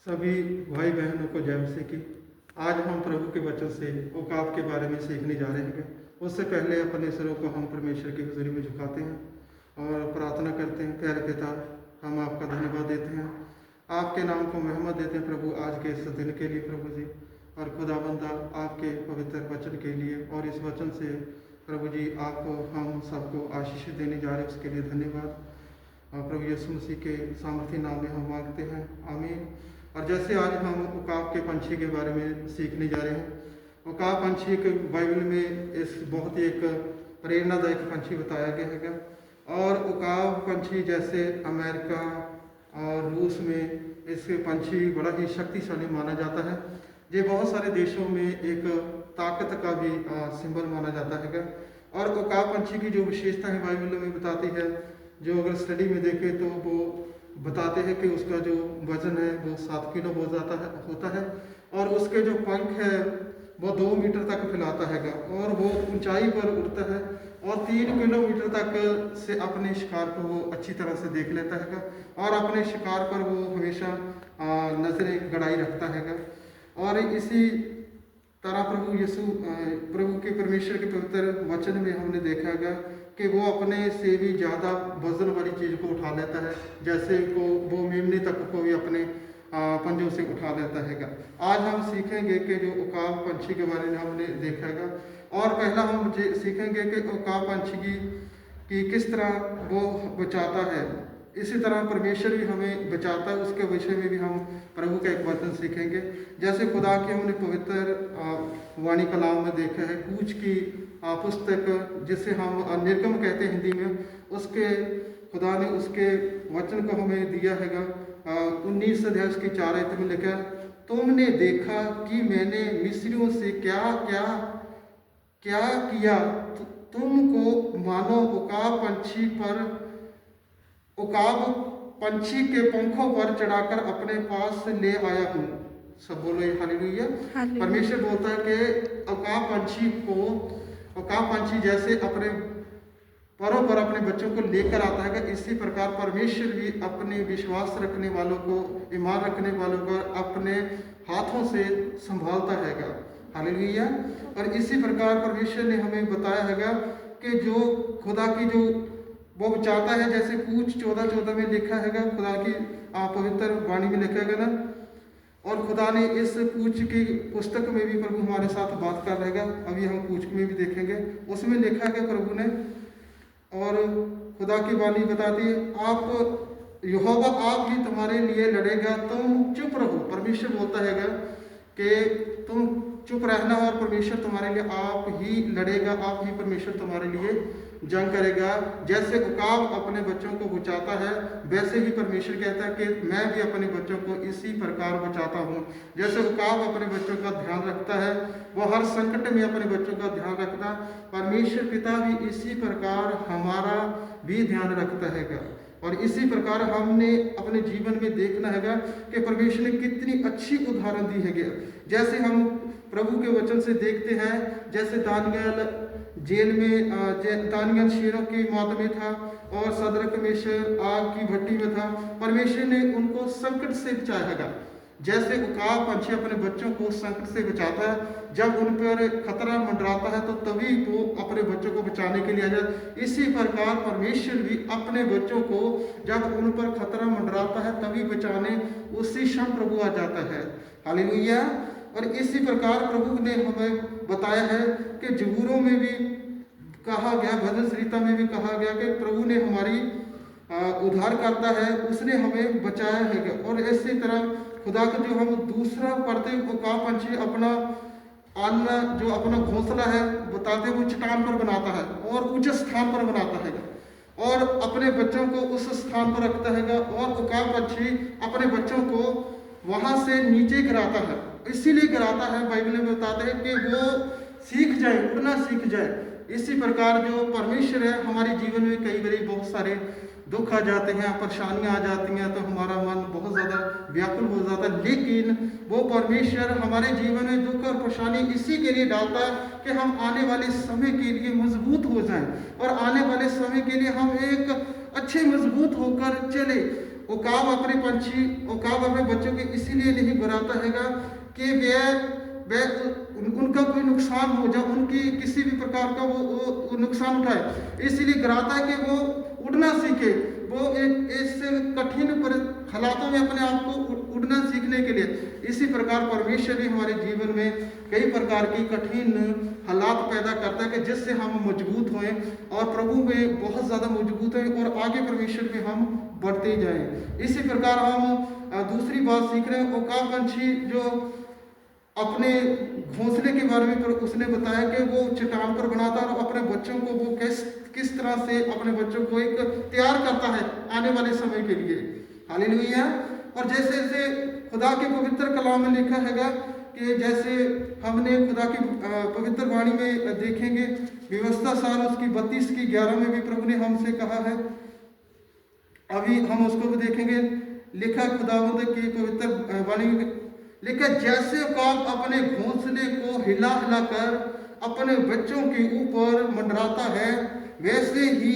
सभी भाई बहनों को जय मसीह की। आज हम प्रभु के वचन से औकाफ के बारे में सीखने जा रहे हैं। उससे पहले अपने सिरों को हम परमेश्वर की हुजूरी में झुकाते हैं और प्रार्थना करते हैं। प्यारे पिता, हम आपका धन्यवाद देते हैं, आपके नाम को महिमा देते हैं प्रभु, आज के इस दिन के लिए प्रभु जी, और खुदाबंदा आपके पवित्र वचन के लिए। और इस वचन से प्रभु जी आपको हम सबको आशीष देने जा रहे हैं, उसके लिए धन्यवाद। और प्रभु यीशु मसीह के सामर्थ्य नाम में हम मांगते हैं, आमीन। और जैसे आज हम उकाब के पंछी के बारे में सीखने जा रहे हैं। उकाब पंछी के बाइबल में इस बहुत ही एक प्रेरणादायक पंछी बताया गया है। और उकाब पंछी जैसे अमेरिका और रूस में इसके पंछी बड़ा ही शक्तिशाली माना जाता है। ये बहुत सारे देशों में एक ताकत का भी सिंबल माना जाता है। और उकाब पंछी की जो विशेषता है बाइबल में बताती है, जो अगर स्टडी में देखें तो वो बताते हैं कि उसका जो वजन है वो 7 किलो होता है और उसके जो पंख है वो 2 मीटर तक फैलाता है और वो ऊंचाई पर उड़ता है और 3 किलोमीटर तक से अपने शिकार को वो अच्छी तरह से देख लेता है और अपने शिकार पर वो हमेशा नजरें गड़ाई रखता है। और इसी तरह प्रभु के परमेश्वर के पवित्र वचन में हमने देखा गया कि वो अपने से भी ज़्यादा वजन वाली चीज़ को उठा लेता है, जैसे वो मेमने तक को भी अपने पंजों से उठा लेता है। आज हम सीखेंगे कि जो उकाब पंछी के बारे में हमने देखा है। और पहला हम सीखेंगे कि उकाब पंछी की किस तरह वो बचाता है। इसी तरह परमेश्वर भी हमें बचाता है, उसके विषय में भी हम प्रभु का एक वचन सीखेंगे। जैसे खुदा की हमने पवित्र वाणी कलाम में देखा है, कूच की पुस्तक जिसे हम निर्गम कहते हैं हिंदी में, उसके खुदा ने उसके वचन को हमें दिया है। 19 अध्याय उसकी 4 आयत में लिखा है, तुमने देखा कि मैंने मिस्रियों से क्या क्या क्या किया, तुमको मानो उकाब पंछी के पंखों पर चढ़ाकर अपने पास ले आया हूँ। सब बोलो हालेलुया। परमेश्वर बोलता है कि उकाब पंछी जैसे अपने परों पर अपने बच्चों को लेकर आता है, इसी प्रकार परमेश्वर भी अपने विश्वास रखने वालों को, ईमान रखने वालों को अपने हाथों से संभालता है। हालेलुया। और इसी प्रकार परमेश्वर ने हमें बताया है कि जो खुदा की जो वो बचाता है, जैसे कूच 14:14 में लिखा है, खुदा की पवित्र वाणी में लिखा है ना। और खुदा ने इस कूच की पुस्तक में भी प्रभु हमारे साथ बात कर रहेगा, अभी हम कूच में भी देखेंगे, उसमें लिखा है प्रभु ने। और खुदा की वाणी बताती है, आप यहोवा आप ही तुम्हारे लिए लड़ेगा, तुम चुप रहो। परमेश्वर बोलता है कि तुम चुप रहना और परमेश्वर तुम्हारे लिए आप ही लड़ेगा, आप ही परमेश्वर तुम्हारे लिए जंग करेगा। जैसे उकाब अपने बच्चों को बचाता है, वैसे ही परमेश्वर कहता है कि मैं भी अपने बच्चों को इसी प्रकार बचाता हूँ। जैसे उकाब अपने बच्चों का ध्यान रखता है, वो हर संकट में अपने बच्चों का ध्यान रखता, परमेश्वर पिता भी इसी प्रकार हमारा भी ध्यान रखता है। और इसी प्रकार हमने अपने जीवन में देखना है कि परमेश्वर ने कितनी अच्छी उदाहरण दी है। जैसे हम प्रभु के वचन से देखते हैं, जैसे दानियल जेल में, दानियल शेरों की मौत में था और सदरक मेशक आग की भट्टी में था, परमेश्वर ने उनको संकट से बचाया है। जैसे उकाब पंछी अपने बच्चों को संकट से बचाता है, जब उन पर खतरा मंडराता है तो तभी वो अपने बच्चों को बचाने के लिए आ जाए। इसी प्रकार परमेश्वर भी अपने बच्चों को जब उन पर खतरा मंडराता है तभी बचाने उसी क्षण प्रभु आ जाता है। हालेलुया। और इसी प्रकार प्रभु ने हमें बताया है कि जबूरों में भी कहा गया, भजन संहिता में भी कहा गया कि प्रभु ने हमारी उद्धार करता है, उसने हमें बचाया है। और इसी तरह खुदा का जो हम दूसरा पढ़ते उकाब पंछी अपना अन्न, जो अपना घोंसला है बताते वो चट्टान पर बनाता है और ऊंचे स्थान पर बनाता है और अपने बच्चों को उस स्थान पर रखता है। और उकाब पंछी अपने बच्चों को वहां से नीचे गिराता है, इसीलिए गिराता है, बाइबल में बताते हैं कि वो सीख जाए, उड़ना सीख जाए। इसी प्रकार जो परमेश्वर है, हमारे जीवन में कई बार बहुत सारे दुख आ जाते हैं, परेशानियां आ जाती हैं, तो हमारा मन बहुत ज़्यादा व्याकुल हो जाता है। लेकिन वो परमेश्वर हमारे जीवन में दुख और परेशानी इसी के लिए डालता है कि हम आने वाले समय के लिए मजबूत हो जाएं और आने वाले समय के लिए हम एक अच्छे मजबूत होकर चले। उकाब अपने बच्चों को इसीलिए नहीं गिराता हैगा कि वे उनका कोई नुकसान हो जाए, उनकी किसी भी प्रकार का वो नुकसान उठाए, इसलिए गिराता है कि वो उड़ना सीखे, वो एक ऐसे कठिन हालातों में अपने आप को उड़ना सीखने के लिए। इसी प्रकार परमेश्वर भी हमारे जीवन में कई प्रकार की कठिन हालात पैदा करता है कि जिससे हम मजबूत होएं और प्रभु में बहुत ज़्यादा मजबूत होएं और आगे परमेश्वर में हम बढ़ते जाएं। इसी प्रकार हम दूसरी बात सीख रहे हैं, उकाब पंछी जो अपने घोंसले के बारे में उसने बताया कि वो चट्टान पर बनाता है और अपने बच्चों को वो किस तरह से अपने बच्चों को एक तैयार करता है आने वाले समय के लिए। हालेलुया। और जैसे जैसे खुदा के पवित्र कलाम में लिखा हैगा कि जैसे हमने खुदा की पवित्र वाणी में देखेंगे, व्यवस्था सार उसकी 32 की 11 में भी प्रभु ने हमसे कहा है, अभी हम उसको भी देखेंगे। लिखा खुदावंद की पवित्र वाणी में लिखा, जैसे उकाब अपने घोंसले को हिला हिला कर अपने बच्चों के ऊपर मंडराता है, वैसे ही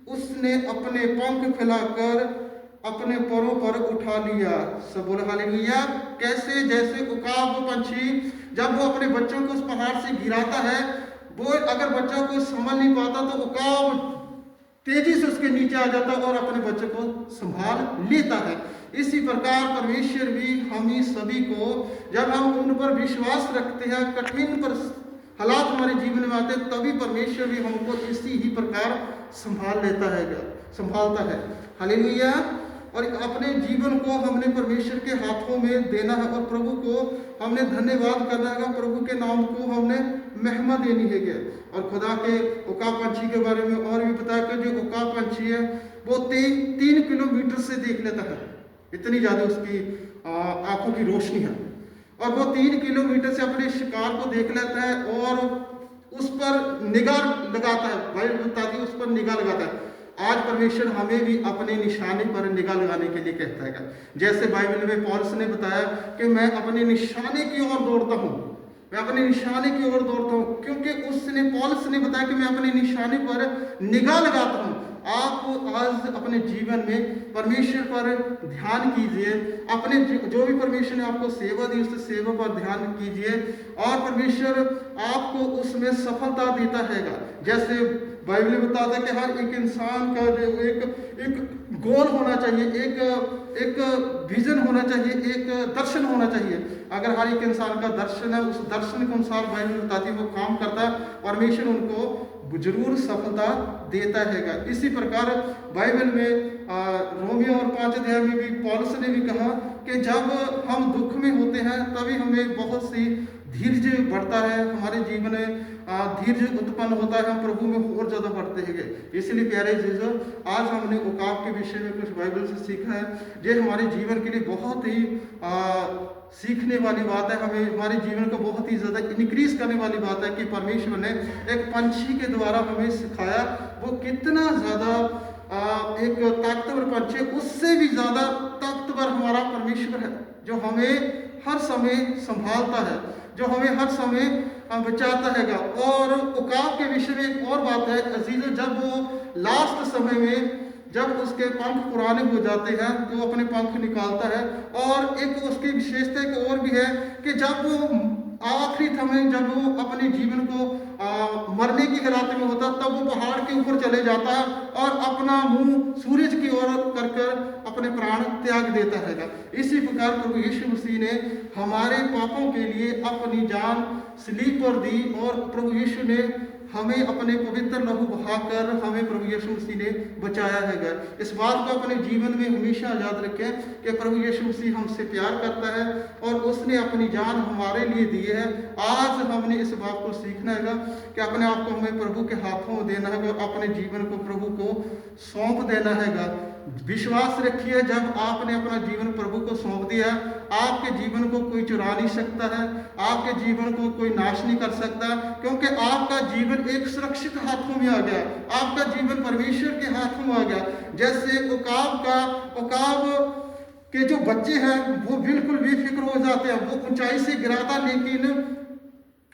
उसने अपने पंख फैलाकर अपने पैरों पर उठा लिया। सब बोले हालेलुया। कैसे? जैसे उकाब पंछी जब वो अपने बच्चों को उस पहाड़ से गिराता है, वो अगर बच्चा को संभाल नहीं पाता तो उकाब तेजी से उसके नीचे आ जाता है और अपने बच्चे को संभाल लेता है। इसी प्रकार परमेश्वर भी हम ही सभी को, जब हम उन पर विश्वास रखते हैं, कठिन पर हालात हमारे जीवन में आते हैं, तभी परमेश्वर भी हमको इसी ही प्रकार संभालता है। हालेलुया। और अपने जीवन को हमने परमेश्वर के हाथों में देना है और प्रभु को हमने धन्यवाद करना है, प्रभु के नाम को हमने महिमा देनी है क्या। और खुदा के उकाब पंछी के बारे में और भी बताया कि जो उकाब पंछी है वो 3 किलोमीटर से देख लेता है, इतनी ज़्यादा उसकी आंखों की रोशनी है, और वो 3 किलोमीटर से अपने शिकार को देख लेता है और उस पर निगाह लगाता है। बाइबल बताती है उस पर निगाह लगाता है। आज परमेश्वर हमें भी अपने निशाने पर निगाह लगाने के लिए कहता है। जैसे बाइबल में पौलुस ने बताया कि मैं अपने निशाने की ओर दौड़ता हूँ, मैं अपने निशाने की ओर दौड़ता हूँ, क्योंकि पौलुस ने बताया कि मैं अपने निशाने पर निगाह लगाता हूँ। आप आज अपने जीवन में परमेश्वर पर ध्यान कीजिए, अपने जो भी परमेश्वर ने आपको सेवा दी उस सेवा पर ध्यान कीजिए और परमेश्वर आपको उसमें सफलता देता हैगा। जैसे बाइबल में बताता है कि हर एक इंसान का जो एक गोल होना चाहिए, एक विजन होना चाहिए, एक दर्शन होना चाहिए। अगर हर एक इंसान का दर्शन है, उस दर्शन के अनुसार बाइबल बताती है वो काम करता है, परमेश्वर उनको जरूर सफलता देता हैगा। इसी प्रकार बाइबल में रोमियो और 5 अध्याय में भी पौलुस ने भी कहा कि जब हम दुख में होते हैं तभी हमें बहुत सी धीरज बढ़ता है, हमारे जीवन में धीरज उत्पन्न होता है, हम प्रभु में और ज़्यादा बढ़ते हैं। इसलिए प्यारे जीजो, आज हमने उकाब के विषय में कुछ बाइबल से सीखा है, जो हमारे जीवन के लिए बहुत ही सीखने वाली बात है, हमें हमारे जीवन को बहुत ही ज़्यादा इंक्रीज करने वाली बात है कि परमेश्वर ने एक पंछी के द्वारा हमें सिखाया वो कितना ज़्यादा एक ताकतवर पंछी, उससे भी ज़्यादा ताकतवर हमारा परमेश्वर है, जो हमें हर समय संभालता है, जो हमें हर समय बचाता हैगा। और उकाब के विषय में एक और बात है अजीजों, जब वो लास्ट समय में जब उसके पंख पुराने हो जाते हैं तो वो अपने पंख निकालता है। और एक उसकी विशेषता एक और भी है कि जब वो आखिरी समय जब वो अपने जीवन को मरने की हालत में होता तब वो पहाड़ के ऊपर चले जाता है और अपना मुंह सूरज की ओर कर अपने प्राण त्याग देता है। इसी प्रकार प्रभु यीशु मसीह ने हमारे पापों के लिए अपनी जान सलीब पर दी और प्रभु यीशु ने हमें अपने पवित्र लहू बहाकर हमें प्रभु यीशु मसीह ने बचाया है। इस बात को अपने जीवन में हमेशा याद रखें कि प्रभु यीशु मसीह हमसे प्यार करता है और उसने अपनी जान हमारे लिए दी है। आज हमने इस बात को सीखना है कि अपने आप को हमें प्रभु के हाथों में देना है और अपने जीवन को प्रभु को सौंप देना है। विश्वास रखिए, जब आपने अपना जीवन प्रभु को सौंप दिया, आपके जीवन को कोई चुरा नहीं सकता है, आपके जीवन को कोई नाश नहीं कर सकता, क्योंकि आपका जीवन एक सुरक्षित हाथों में आ गया, आपका जीवन परमेश्वर के हाथों में आ गया। जैसे उकाब के जो बच्चे हैं वो बिल्कुल बेफिक्र हो जाते हैं, वो ऊंचाई से गिराता लेकिन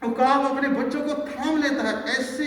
उकाब अपने बच्चों को थाम लेता है। ऐसे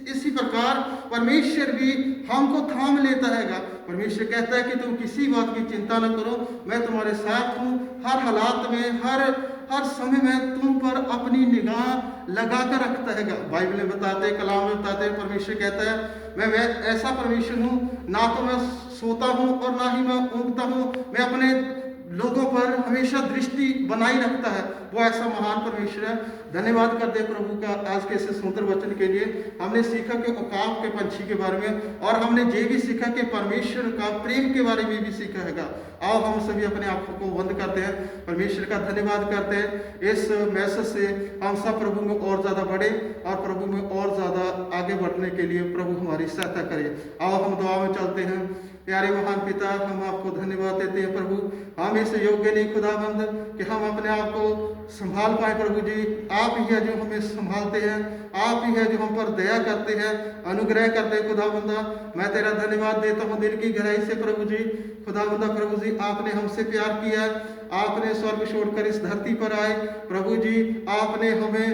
इसी प्रकार परमेश्वर भी हमको थाम लेता है। परमेश्वर कहता है कि तुम किसी बात की चिंता न करो, मैं तुम्हारे साथ हूँ। हर हालात में, हर समय में तुम पर अपनी निगाह लगा कर रखता है। बाइबल में बताते हैं, कलाम में बताते हैं, परमेश्वर कहता है मैं ऐसा परमेश्वर हूँ, ना तो मैं सोता हूँ और ना ही मैं ऊँघता हूँ, मैं अपने लोगों पर हमेशा दृष्टि बनाई रखता है। वो ऐसा महान परमेश्वर है। धन्यवाद करते हैं प्रभु का आज के ऐसे सुंदर वचन के लिए। हमने सीखा कि औकाफ के पंछी के बारे में, और हमने ये भी सीखा कि परमेश्वर का प्रेम के बारे में भी सीखा है। आओ हम सभी अपने आप को बंद करते हैं, परमेश्वर का धन्यवाद करते हैं। इस मैसेज से हम सब प्रभु में और ज़्यादा बढ़े और प्रभु में और ज़्यादा आगे बढ़ने के लिए प्रभु हमारी सहायता करे। आओ हम दुआ में चलते हैं। प्यारे महान पिता, हम आपको धन्यवाद देते हैं प्रभु। हम इस योग्य नहीं खुदाबंद कि हम अपने आप को संभाल पाए प्रभु जी। आप ही है जो हमें संभालते हैं, आप ही है जो हम पर दया करते हैं, अनुग्रह करते हैं खुदाबंदा। मैं तेरा धन्यवाद देता हूँ दिल की गहराई से प्रभु जी। खुदाबंदा प्रभु जी, आपने हमसे प्यार किया, आपने स्वर्ग छोड़कर इस धरती पर आए प्रभु जी। आपने हमें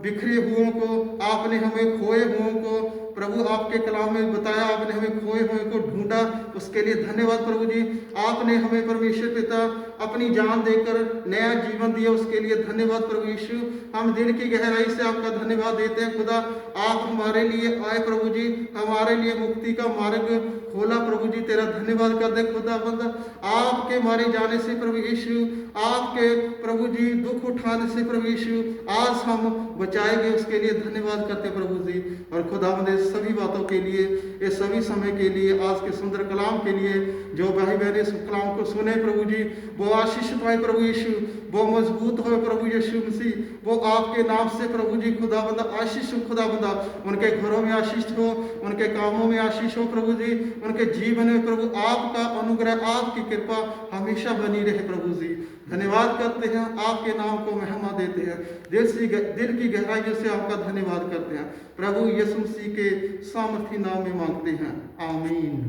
बिखरे हुओं को, आपने हमें खोए हुओं को प्रभु आपके कलाम में बताया, आपने हमें खोए हुए को ढूंढा, उसके लिए धन्यवाद प्रभु जी। आपने हमें परमेश्वर पिता अपनी जान देकर नया जीवन दिया, उसके लिए धन्यवाद प्रभु यीशु। हम दिल की गहराई से आपका धन्यवाद देते हैं खुदा। आप हमारे लिए आए प्रभु जी, हमारे लिए मुक्ति का मार्ग खोला प्रभु जी। तेरा धन्यवाद कर दे खुदा बंदा। आपके मारे जाने से प्रभु यीशु, आपके प्रभु जी दुख उठाने से प्रभु यीशु आज हम बचाएंगे, उसके लिए धन्यवाद करते प्रभु जी। और खुदा सभी बातों के लिए, ये सभी समय के लिए, आज के सुंदर कलाम के लिए, जो भाई बहन इस कलाम को सुने प्रभु जी, वो आशीष पाए प्रभु यीशु, वो मजबूत हो प्रभु यीशु मसीह, वो आपके नाम से प्रभु जी खुदाबंदा आशीष हो खुदाबंदा। उनके घरों में आशीष हो, उनके कामों में आशीष हो प्रभु जी, उनके जीवन में प्रभु आपका अनुग्रह, आपकी कृपा हमेशा बनी रहे प्रभु जी। धन्यवाद करते हैं, आपके नाम को महिमा देते हैं, दिल की गहराइयों से आपका धन्यवाद करते हैं प्रभु यीशु मसीह के सामर्थी नाम में मांगते हैं, आमीन।